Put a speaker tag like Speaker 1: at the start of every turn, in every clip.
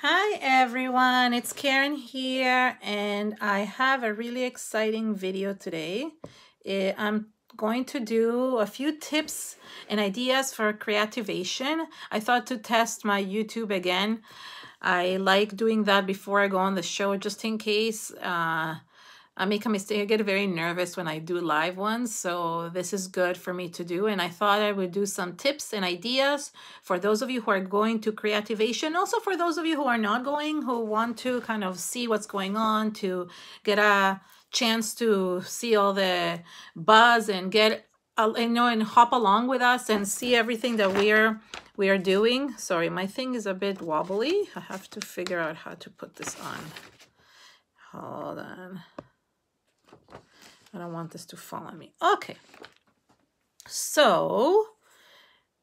Speaker 1: Hi everyone, it's Karen here and I have a really exciting video today. I'm going to do a few tips and ideas for creativation. I thought to test my YouTube again. I like doing that before I go on the show just in case I make a mistake. I get very nervous when I do live ones, so this is good for me to do. And I thought I would do some tips and ideas for those of you who are going to Creativation. Also for those of you who are not going, who want to kind of see what's going on, to get a chance to see all the buzz and get, and hop along with us and see everything that we are doing. Sorry, my thing is a bit wobbly. I have to figure out how to put this on. Hold on. I don't want this to fall on me. Okay. So,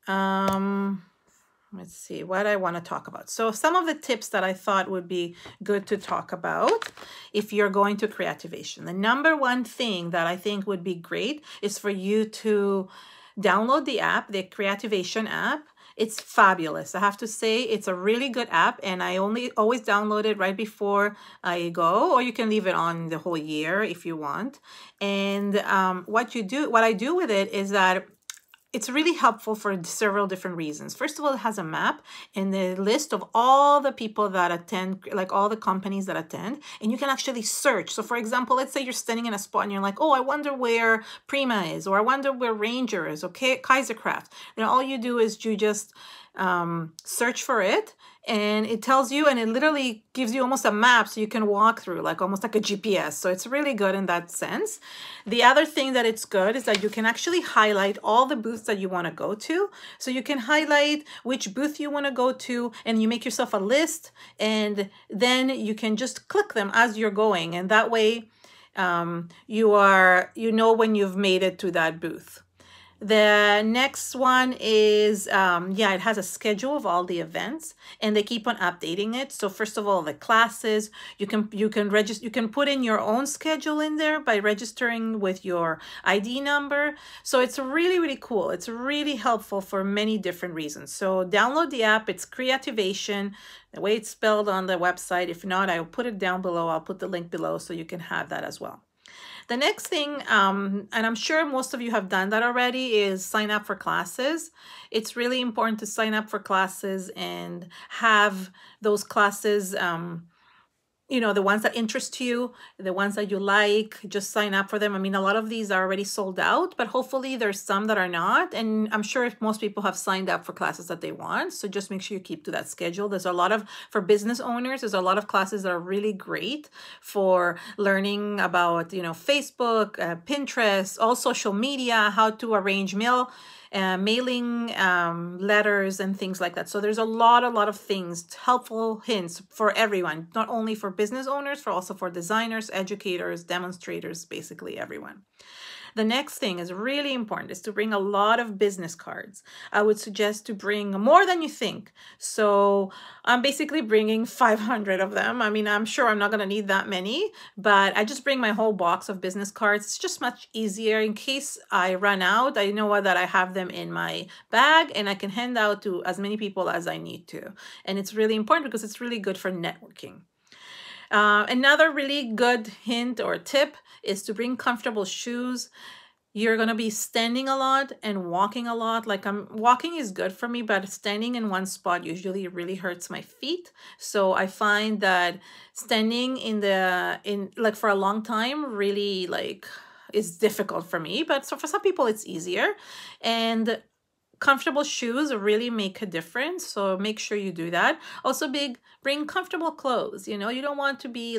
Speaker 1: let's see what I want to talk about. So some of the tips that I thought would be good to talk about if you're going to Creativation. The number one thing that I think would be great is for you to download the app, the Creativation app. It's fabulous. I have to say it's a really good app, and I always download it right before I go, or you can leave it on the whole year if you want. And what I do with it is that it's really helpful for several different reasons. First of all, it has a map and the list of all the people that attend, like all the companies that attend, and you can actually search. So for example, let's say you're standing in a spot and you're like, oh, I wonder where Prima is, or I wonder where Ranger is, or Kaisercraft. And all you do is you just search for it, and it tells you, and it literally gives you almost a map so you can walk through, like almost like a GPS. So it's really good in that sense. The other thing that it's good is that you can actually highlight all the booths that you want to go to. So you can highlight which booth you want to go to, and you make yourself a list, and then you can just click them as you're going. And that way you know when you've made it to that booth. The next one is, it has a schedule of all the events, and they keep on updating it. So first of all, the classes, you can register, you can put in your own schedule in there by registering with your ID number. So it's really, really cool. It's really helpful for many different reasons. So download the app. It's Creativation, the way it's spelled on the website. If not, I'll put it down below. I'll put the link below so you can have that as well. The next thing, and I'm sure most of you have done that already, is sign up for classes. It's really important to sign up for classes and have those classes, the ones that interest you, the ones that you like, just sign up for them. I mean, a lot of these are already sold out, but hopefully there's some that are not. And I'm sure if most people have signed up for classes that they want. So just make sure you keep to that schedule. There's a lot of, for business owners, there's a lot of classes that are really great for learning about, Facebook, Pinterest, all social media, how to arrange mailing letters and things like that. So there's a lot of things, helpful hints for everyone, not only for business owners, also for designers, educators, demonstrators, basically everyone. The next thing is really important, is to bring a lot of business cards. I would suggest to bring more than you think. So I'm basically bringing 500 of them. I mean, I'm sure I'm not going to need that many, but I just bring my whole box of business cards. It's just much easier in case I run out. I know that I have them in my bag and I can hand out to as many people as I need to. And it's really important because it's really good for networking. Another really good hint or tip is to bring comfortable shoes. You're going to be standing a lot and walking a lot. Like walking is good for me, but standing in one spot usually really hurts my feet. So I find that standing like for a long time really is difficult for me, but so for some people it's easier. And comfortable shoes really make a difference, so make sure you do that. Also bring comfortable clothes. You don't want to be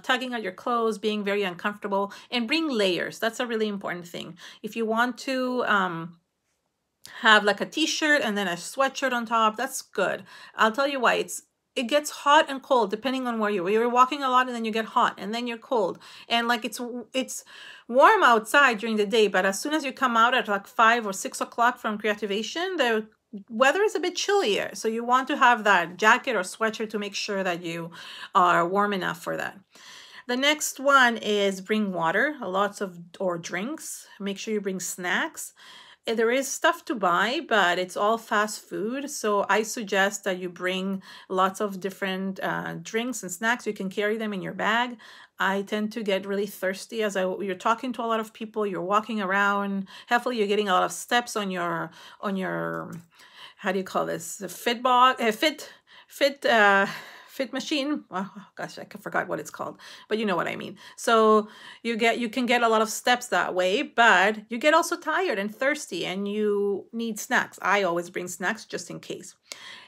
Speaker 1: tugging at your clothes, being very uncomfortable, and bring layers. That's a really important thing. If you want to have like a t-shirt and then a sweatshirt on top, that's good. I'll tell you why. It gets hot and cold depending on where you're walking a lot, and then you get hot and then you're cold, and it's warm outside during the day, but as soon as you come out at like 5 or 6 o'clock from Creativation, the weather is a bit chillier. So you want to have that jacket or sweatshirt to make sure that you are warm enough for that. The next one is bring water, or drinks. Make sure you bring snacks. there is stuff to buy, but it's all fast food. So I suggest that you bring lots of different drinks and snacks. You can carry them in your bag. I tend to get really thirsty as you're talking to a lot of people, you're walking around. Hopefully you're getting a lot of steps on your how do you call this? The fit box, fit fit machine. Oh gosh, I forgot what it's called, but you know what I mean. So you can get a lot of steps that way, but you get also tired and thirsty and you need snacks. I always bring snacks just in case.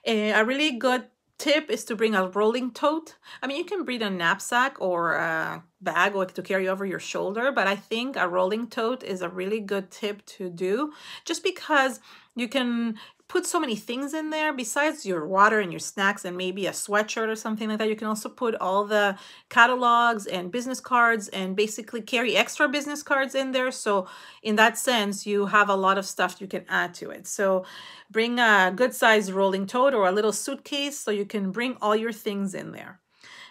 Speaker 1: A really good tip is to bring a rolling tote. I mean, you can bring a knapsack or a bag or to carry over your shoulder, but I think a rolling tote is a really good tip to do, just because you can put so many things in there besides your water and your snacks and maybe a sweatshirt or something like that. You can also put all the catalogs and business cards and basically carry extra business cards in there. So in that sense, you have a lot of stuff you can add to it. So bring a good size rolling tote or a little suitcase so you can bring all your things in there.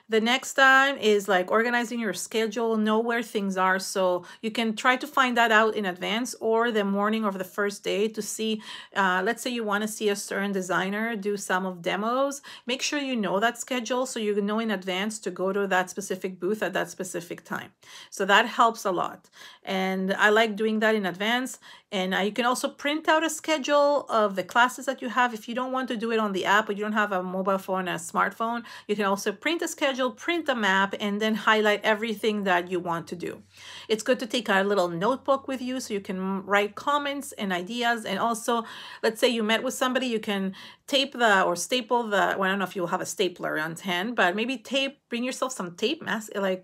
Speaker 1: The next time is like organizing your schedule, know where things are. So you can try to find that out in advance or the morning of the first day to see, let's say you want to see a certain designer do some of demos. Make sure you know that schedule so you know in advance to go to that specific booth at that specific time. So that helps a lot. And I like doing that in advance. And you can also print out a schedule of the classes that you have. If you don't want to do it on the app or you don't have a mobile phone, a smartphone, you can also print a schedule, print a map, and then highlight everything that you want to do. It's good to take a little notebook with you so you can write comments and ideas. And also, let's say you met with somebody, you can tape or staple well, I don't know if you'll have a stapler on hand, but maybe bring yourself some tape,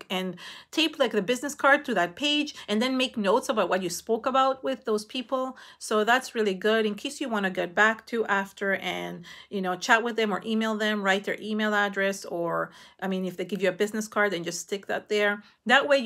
Speaker 1: and tape like the business card to that page, and then make notes about what you spoke about with those people. So that's really good in case you want to get back to after and, chat with them or email them, write their email address, or, I mean, if they give you a business card, then just stick that there. That way,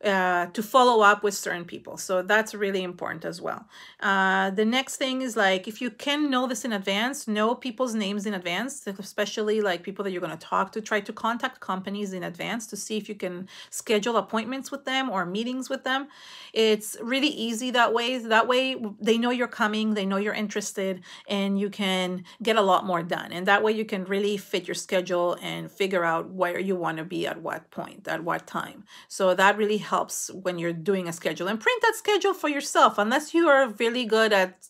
Speaker 1: to follow up with certain people. So that's really important as well. The next thing is like, if you can know this in advance, know people's names in advance, especially like people that you're going to talk to. Try to contact companies in advance to see if you can schedule appointments with them or meetings with them. It's really easy that way. That way they know you're coming, they know you're interested, and you can get a lot more done. And that way you can really fit your schedule and figure out where you want to be at what point, at what time. So that really helps when you're doing a schedule. And print that schedule for yourself. Unless you are really good at,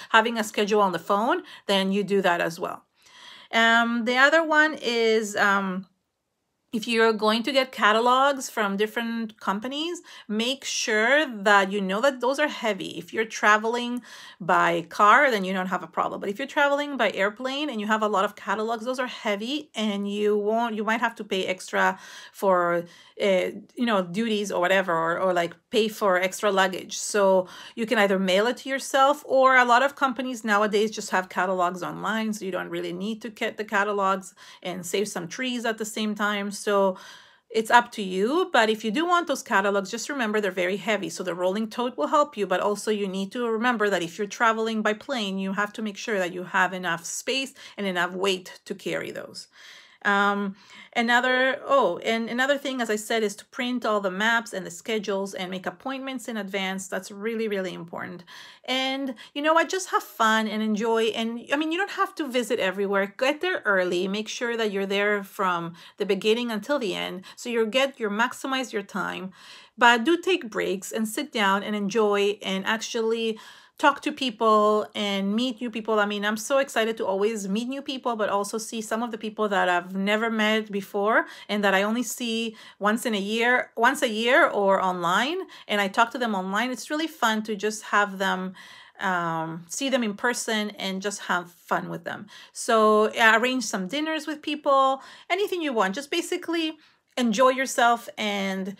Speaker 1: having a schedule on the phone, then you do that as well. The other one is, if you're going to get catalogs from different companies, make sure that you know that those are heavy. If you're traveling by car, then you don't have a problem. But if you're traveling by airplane and you have a lot of catalogs, those are heavy, and you might have to pay extra for duties or whatever, or like pay for extra luggage. So you can either mail it to yourself, or a lot of companies nowadays just have catalogs online, so you don't really need to get the catalogs and save some trees at the same time. So it's up to you. But if you do want those catalogs, just remember they're very heavy. So the rolling tote will help you, but also you need to remember that if you're traveling by plane, you have to make sure that you have enough space and enough weight to carry those. Another thing, as I said, is to print all the maps and the schedules and make appointments in advance. That's really, really important. And just have fun and enjoy. And I mean, you don't have to visit everywhere. Get there early. Make sure that you're there from the beginning until the end. So you maximize your time, but do take breaks and sit down and enjoy and actually talk to people and meet new people. I mean, I'm so excited to always meet new people, but also see some of the people that I've never met before and that I only see once a year or online. And I talk to them online. It's really fun to just have them, see them in person and just have fun with them. So arrange some dinners with people, anything you want. Just basically enjoy yourself. And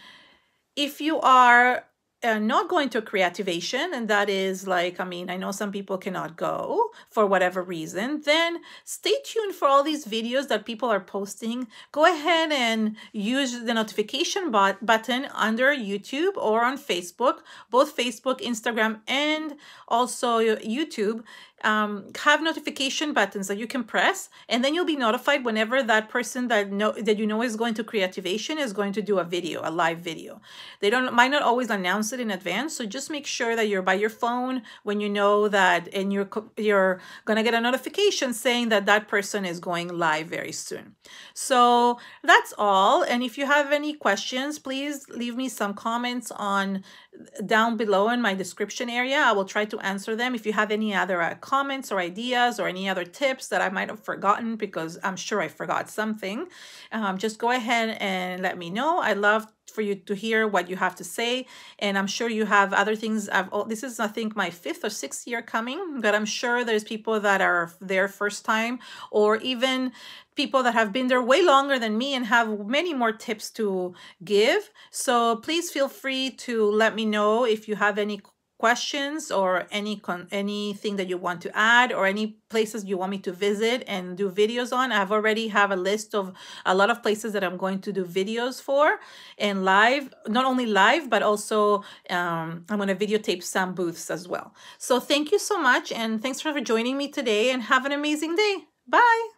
Speaker 1: if you are not going to a Creativation, and that is like, I mean, I know some people cannot go for whatever reason, then stay tuned for all these videos that people are posting. Go ahead and use the notification button under YouTube or on Facebook, both Facebook, Instagram, and also YouTube. have notification buttons that you can press, and then you'll be notified whenever that person that you know is going to Creativation is going to do a live video. They might not always announce it in advance, so just make sure that you're by your phone when you know that, and you're gonna get a notification saying that that person is going live very soon. So that's all. And if you have any questions, please leave me some comments on down below in my description area. I will try to answer them. If you have any other comments or ideas or any other tips that I might have forgotten, because I'm sure I forgot something, just go ahead and let me know. I love for you to hear what you have to say, and I'm sure you have other things. This is, I think, my 5th or 6th year coming, but I'm sure there's people that are there first time, or even people that have been there way longer than me and have many more tips to give. So please feel free to let me know if you have any questions or anything that you want to add, or any places you want me to visit and do videos on. I've already have a list of a lot of places that I'm going to do videos for, and live, not only live, but also I'm going to videotape some booths as well. So thank you so much, and thanks for joining me today, and have an amazing day. Bye.